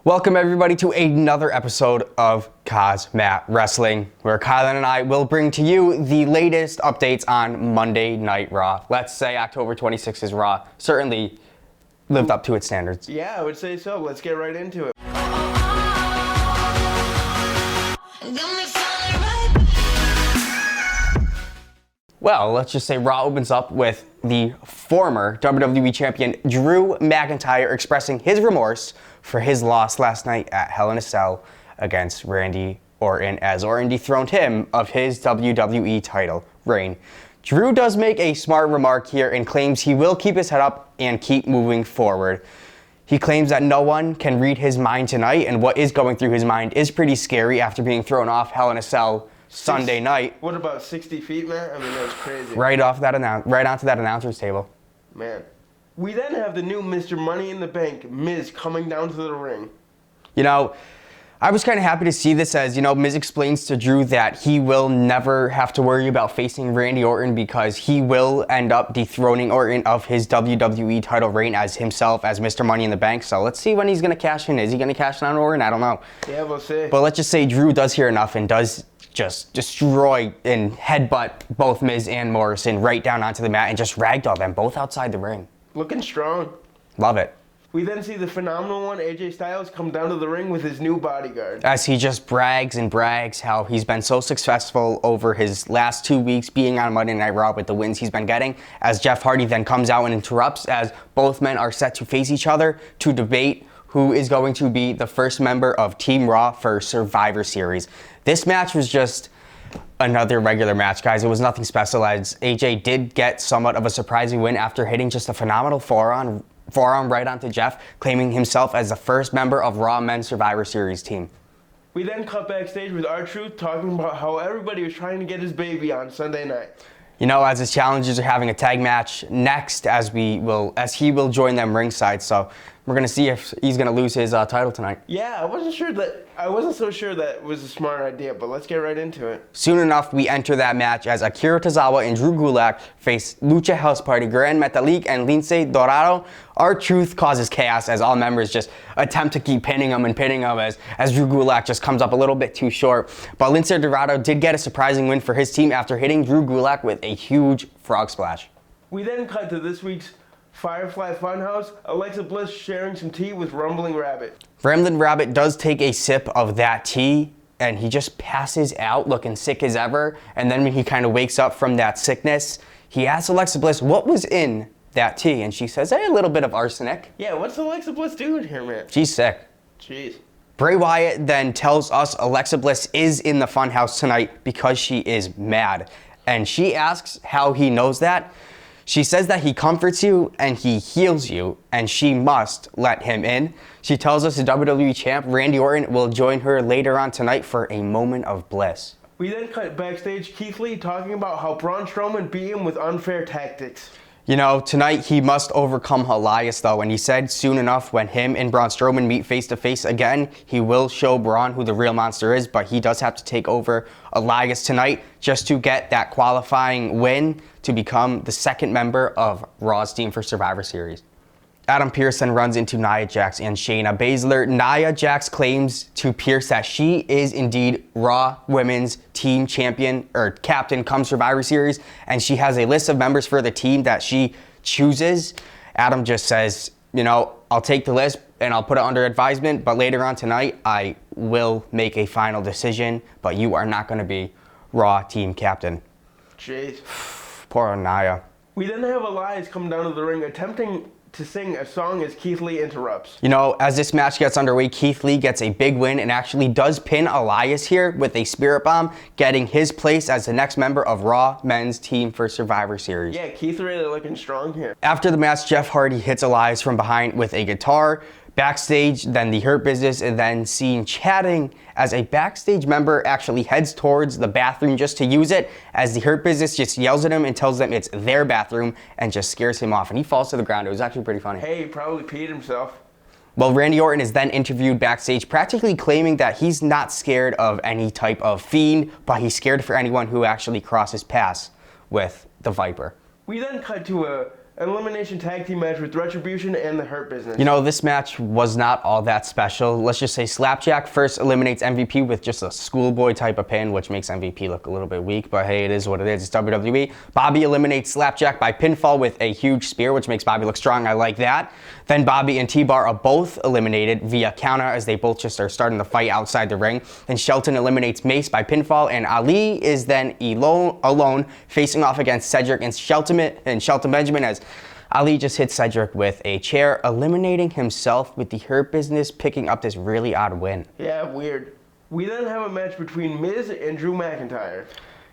Welcome everybody to another episode of KozMatt Wrestling, where Kylan and I will bring to you the latest updates on Monday Night Raw. Let's say October 26th Raw certainly lived up to its standards. Yeah, I would say so. Let's get right into it. Well, let's just say Raw opens up with the former WWE Champion Drew McIntyre expressing his remorse for his loss last night at Hell in a Cell against Randy Orton, as Orton dethroned him of his WWE title reign. Drew does make a smart remark here and claims he will keep his head up and keep moving forward. He claims that no one can read his mind tonight, and what is going through his mind is pretty scary after being thrown off Hell in a Cell Sunday night. What about 60 feet, man? I mean, that was crazy. Right onto that announcer's table. Man. We then have the new Mr. Money in the Bank, Miz, coming down to the ring. You know, I was kind of happy to see this, as, you know, Miz explains to Drew that he will never have to worry about facing Randy Orton because he will end up dethroning Orton of his WWE title reign as himself, as Mr. Money in the Bank. So let's see when he's going to cash in. Is he going to cash in on Orton? I don't know. Yeah, we'll see. But let's just say Drew does hear enough and does just destroy and headbutt both Miz and Morrison right down onto the mat and just ragdoll them both outside the ring. Looking strong. Love it. We then see the phenomenal one, AJ Styles, come down to the ring with his new bodyguard. As he just brags and brags how he's been so successful over his last 2 weeks being on Monday Night Raw with the wins he's been getting, as Jeff Hardy then comes out and interrupts as both men are set to face each other to debate who is going to be the first member of Team Raw for Survivor Series. This match was just another regular match, guys. It was nothing special, as AJ did get somewhat of a surprising win after hitting just a phenomenal forearm right onto Jeff, claiming himself as the first member of Raw Men's Survivor Series team. We then cut backstage with R-Truth talking about how everybody was trying to get his baby on Sunday night. You know, as his challengers are having a tag match next, as he will join them ringside. So we're gonna see if he's gonna lose his title tonight. Yeah, I wasn't so sure that was a smart idea, but let's get right into it. Soon enough, we enter that match as Akira Tozawa and Drew Gulak face Lucha House Party, Gran Metalik, and Lince Dorado. R-Truth causes chaos as all members just attempt to keep pinning him as Drew Gulak just comes up a little bit too short. But Lince Dorado did get a surprising win for his team after hitting Drew Gulak with a huge frog splash. We then cut to this week's Firefly Funhouse, Alexa Bliss sharing some tea with Rumbling Rabbit. Ramblin' Rabbit does take a sip of that tea, and he just passes out looking sick as ever. And then when he kind of wakes up from that sickness, he asks Alexa Bliss what was in that tea, and she says, hey, a little bit of arsenic. Yeah, what's Alexa Bliss doing here, man? She's sick. Jeez. Bray Wyatt then tells us Alexa Bliss is in the Funhouse tonight because she is mad. And she asks how he knows that. She says that he comforts you and he heals you, and she must let him in. She tells us the WWE champ Randy Orton will join her later on tonight for a moment of bliss. We then cut backstage, Keith Lee talking about how Braun Strowman beat him with unfair tactics. You know, tonight he must overcome Elias though, and he said soon enough when him and Braun Strowman meet face to face again, he will show Braun who the real monster is, but he does have to take over Elias tonight just to get that qualifying win to become the second member of Raw's team for Survivor Series. Adam Pearce then runs into Nia Jax and Shayna Baszler. Nia Jax claims to Pearce that she is indeed Raw Women's Team Champion or Captain come Survivor Series, and she has a list of members for the team that she chooses. Adam just says, you know, I'll take the list and I'll put it under advisement, but later on tonight I will make a final decision, but you are not going to be Raw Team Captain. Jeez. Poor Nia. We then have Elias come down to the ring attempting to sing a song as Keith Lee interrupts. You know, as this match gets underway, Keith Lee gets a big win and actually does pin Elias here with a Spirit Bomb, getting his place as the next member of Raw Men's Team for Survivor Series. Yeah, Keith really looking strong here. After the match, Jeff Hardy hits Elias from behind with a guitar. Backstage, then the Hurt Business, and then seen chatting as a backstage member actually heads towards the bathroom just to use it, as the Hurt Business just yells at him and tells them it's their bathroom and just scares him off, and he falls to the ground. It was actually pretty funny. Hey, he probably peed himself. Well, Randy Orton is then interviewed backstage, practically claiming that he's not scared of any type of fiend, but he's scared for anyone who actually crosses paths with the Viper. We then cut to an elimination tag team match with Retribution and the Hurt Business. You know, this match was not all that special. Let's just say Slapjack first eliminates MVP with just a schoolboy type of pin, which makes MVP look a little bit weak, but hey, it is what it is. It's WWE. Bobby eliminates Slapjack by pinfall with a huge spear, which makes Bobby look strong. I like that. Then Bobby and T-Bar are both eliminated via counter as they both just are starting to fight outside the ring. Then Shelton eliminates Mace by pinfall, and Ali is then alone facing off against Cedric and Shelton Benjamin as Ali just hits Cedric with a chair, eliminating himself with the Hurt Business picking up this really odd win. Yeah, weird. We then have a match between Miz and Drew McIntyre.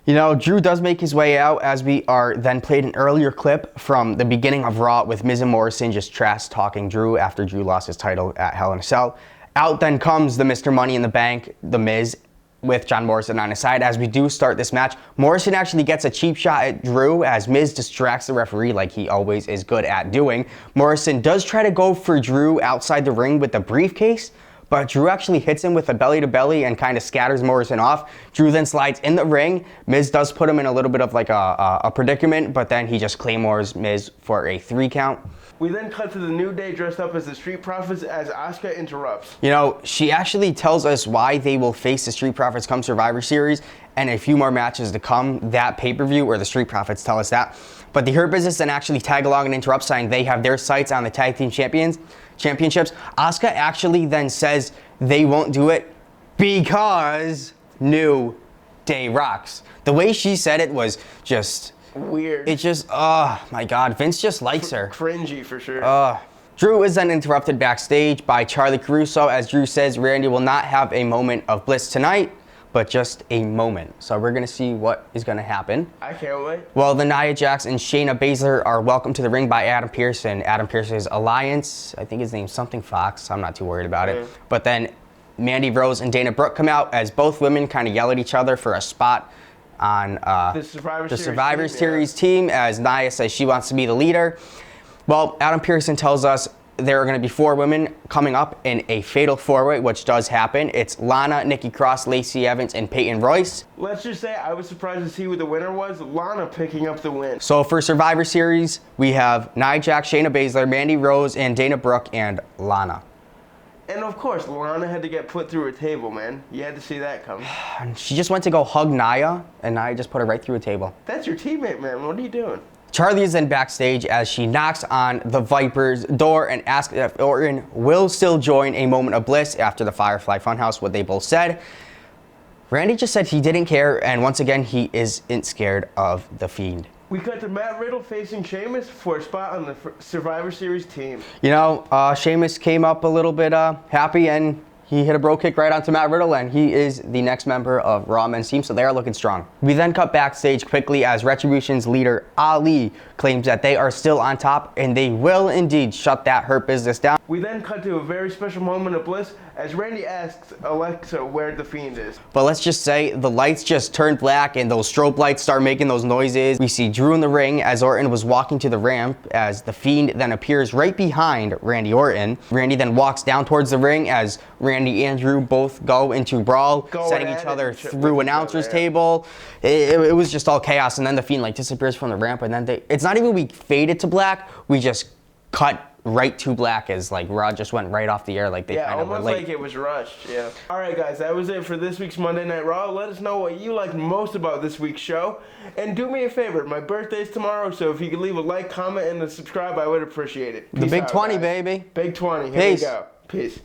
You know, Drew does make his way out as we are then played an earlier clip from the beginning of Raw with Miz and Morrison just trash talking Drew after Drew lost his title at Hell in a Cell. Out then comes the Mr. Money in the Bank, the Miz, with John Morrison on his side. As we do start this match, Morrison actually gets a cheap shot at Drew as Miz distracts the referee like he always is good at doing. Morrison does try to go for Drew outside the ring with the briefcase, but Drew actually hits him with a belly-to-belly and kind of scatters Morrison off. Drew then slides in the ring. Miz does put him in a little bit of like a predicament, but then he just claymores Miz for a 3 count. We then cut to the New Day dressed up as the Street Profits as Asuka interrupts. You know, she actually tells us why they will face the Street Profits come Survivor Series and a few more matches to come. That pay-per-view where the Street Profits tell us that. But the Hurt Business then actually tag along and interrupt, saying they have their sights on the Tag Team Championships. Asuka actually then says they won't do it because New Day rocks. The way she said it was just weird. It just, oh my God, Vince just likes her. Cringy for sure. Drew is then interrupted backstage by Charlie Caruso as Drew says Randy will not have a moment of bliss tonight, but just a moment. So we're gonna see what is gonna happen. I can't wait. Well, the Nia Jax and Shayna Baszler are welcomed to the ring by Adam Pearce and Adam Pearce's alliance. I think his name's something Fox. I'm not too worried about it. But then Mandy Rose and Dana Brooke come out as both women kind of yell at each other for a spot on the Survivor Series team as Nia says she wants to be the leader. Well, Adam Pearson tells us there are going to be 4 women coming up in a fatal 4-way, which does happen. It's Lana, Nikki Cross, Lacey Evans, and Peyton Royce. Let's just say I was surprised to see who the winner was. Lana picking up the win. So for Survivor Series, we have Nia Jax, Shayna Baszler, Mandy Rose, and Dana Brooke, and Lana. And of course, Lana had to get put through a table, man. You had to see that coming. She just went to go hug Nia, and Nia just put her right through a table. That's your teammate, man. What are you doing? Charlie is then backstage as she knocks on the Viper's door and asks if Orton will still join a moment of bliss after the Firefly Funhouse, what they both said. Randy just said he didn't care, and once again, he isn't scared of the Fiend. We cut to Matt Riddle facing Sheamus for a spot on the Survivor Series team. You know, Sheamus came up a little bit happy, and he hit a bro kick right onto Matt Riddle, and he is the next member of Raw Men's team, so they are looking strong. We then cut backstage quickly as Retribution's leader, Ali, claims that they are still on top, and they will indeed shut that Hurt Business down. We then cut to a very special moment of bliss as Randy asks Alexa where the Fiend is. But let's just say the lights just turned black and those strobe lights start making those noises. We see Drew in the ring as Orton was walking to the ramp as the Fiend then appears right behind Randy Orton. Randy then walks down towards the ring as Randy and Drew both go into brawl, setting each other through announcer's table. It was just all chaos, and then the Fiend like disappears from the ramp, and then it's not even we faded to black, we just cut right to black as like Raw just went right off the air like they kind of were late. Almost like it was rushed, yeah. Alright guys, that was it for this week's Monday Night Raw. Let us know what you liked most about this week's show. And do me a favor, my birthday's tomorrow, so if you could leave a like, comment, and a subscribe, I would appreciate it. The Big 20, baby. Big 20, here we go. Peace.